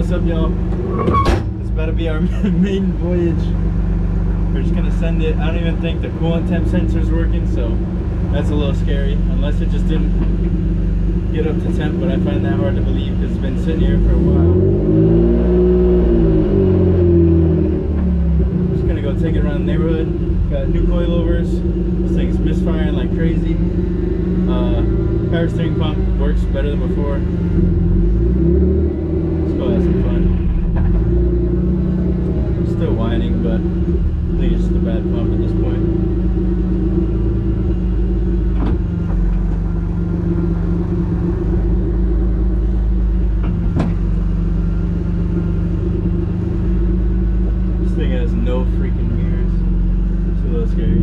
what's up, y'all? It's about to be our maiden voyage. We're just gonna send it. I don't even think the coolant temp sensor is working, so that's a little scary. Unless it just didn't get up to temp, but I find that hard to believe because it's been sitting here for a while. Just gonna go take it around the neighborhood. Got new coilovers. This thing's misfiring like crazy. Power steering pump works better than before. Let's go have some fun. Still whining, but I think it's just a bad pump at this point. This thing has no freaking mirrors. It's a little scary.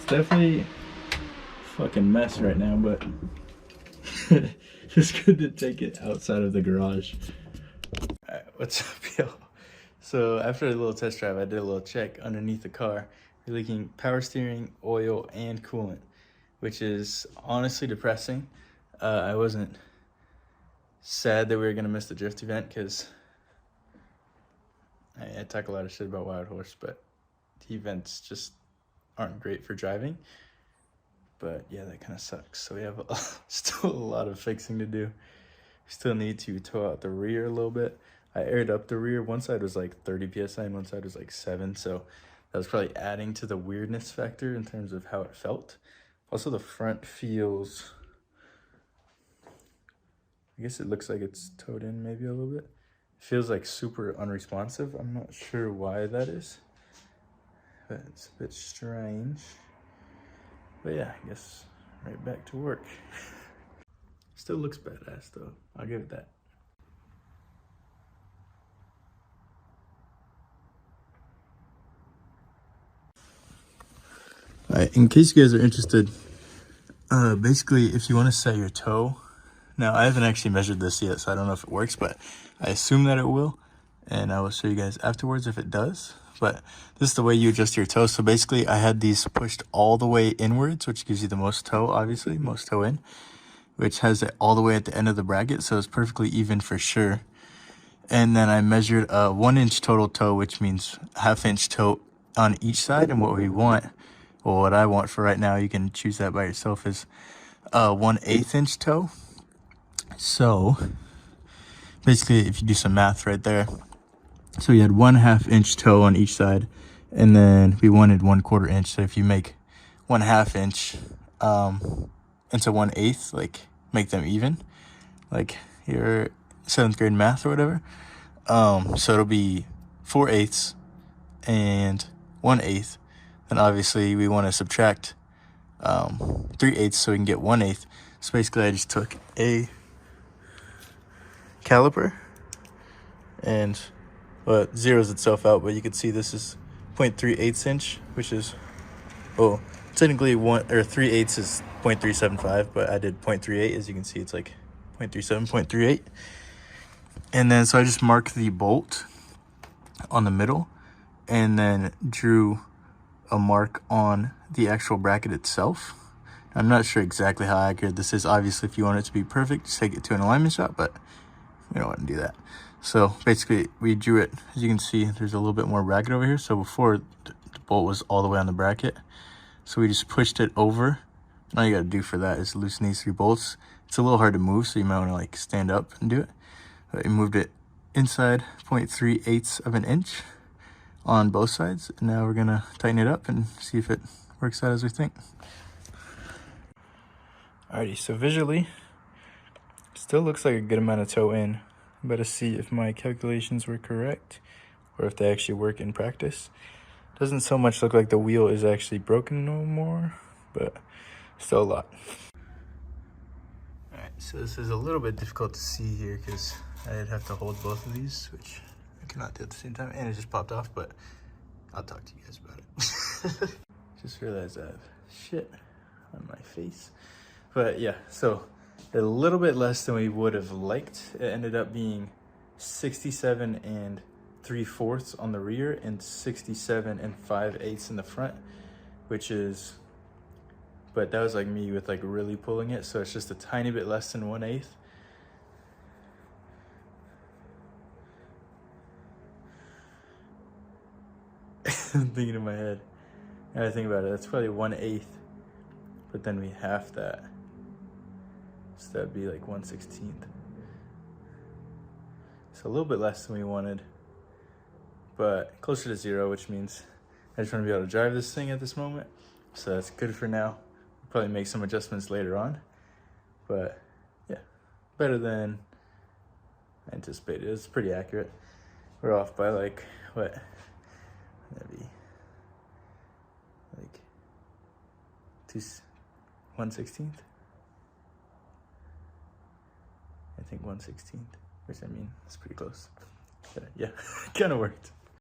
Definitely fucking mess right now, but it's good to take it outside of the garage. Alright, what's up, y'all? So after a little test drive, I did a little check underneath the car. We're leaking power steering, oil, and coolant, which is honestly depressing. I wasn't sad that we were gonna miss the drift event because I talk a lot of shit about Wild Horse, but the events just aren't great for driving. But yeah, that kind of sucks. So we have still a lot of fixing to do. We still need to tow out the rear a little bit. I aired up the rear. One side was like 30 psi and one side was like 7. So that was probably adding to the weirdness factor in terms of how it felt. Also, the front feels, I guess it looks like it's towed in maybe a little bit. It feels like super unresponsive. I'm not sure why that is, but it's a bit strange. But yeah, I guess right back to work. Still looks badass though, I'll give it that. Alright, in case you guys are interested, basically if you want to set your tow Now, I haven't actually measured this yet, so I don't know if it works, but I assume that it will, and I will show you guys afterwards if it does. But this is the way you adjust your toe. So basically, I had these pushed all the way inwards, which gives you the most toe, obviously, most toe in, which has it all the way at the end of the bracket, so it's perfectly even for sure. And then I measured a 1 inch total toe, which means half-inch toe on each side. And what we want, well, what I want for right now, you can choose that by yourself, is a 1/8 inch toe. So basically, if you do some math right there, so we had 1/2 inch toe on each side, and then we wanted 1/4 inch. So if you make 1/2 inch into 1/8, like make them even, like your 7th grade math or whatever. So it'll be 4/8 and 1/8. Then obviously we want to subtract 3/8 so we can get 1/8. So basically I just took a caliper and it zeroes itself out, but you can see this is 0.38 inch, which is, well, technically 3/8 is 0.375, but I did 0.38. As you can see, it's like 0.37, 0.38. And then so I just marked the bolt on the middle and then drew a mark on the actual bracket itself. I'm not sure exactly how accurate this is. Obviously, if you want it to be perfect, just take it to an alignment shot, but we don't want to do that. So basically, we drew it. As you can see, there's a little bit more bracket over here. So before, the bolt was all the way on the bracket. So we just pushed it over. And all you got to do for that is loosen these 3 bolts. It's a little hard to move, so you might want to like stand up and do it. But we moved it inside 0.38 of an inch on both sides. And now we're going to tighten it up and see if it works out as we think. Alrighty, so visually, still looks like a good amount of toe in. I'm about to see if my calculations were correct or if they actually work in practice. Doesn't so much look like the wheel is actually broken no more, but still a lot. Alright, so this is a little bit difficult to see here because I'd have to hold both of these, which I cannot do at the same time, and it just popped off, but I'll talk to you guys about it. Just realized I have shit on my face. But yeah, so a little bit less than we would have liked. It ended up being 67 3/4 on the rear and 67 5/8 in the front, which is, but that was like me with like really pulling it, so it's just a tiny bit less than 1/8. I'm thinking in my head, and I think about it, that's probably 1/8, but then we half that, so that'd be like 1/16. So a little bit less than we wanted, but closer to 0, which means I just want to be able to drive this thing at this moment. So that's good for now. We'll probably make some adjustments later on, but yeah, better than I anticipated. It's pretty accurate. We're off by like, what? That'd be like 1/16. I think 1/16, which I mean, it's pretty close. But yeah, kind of worked.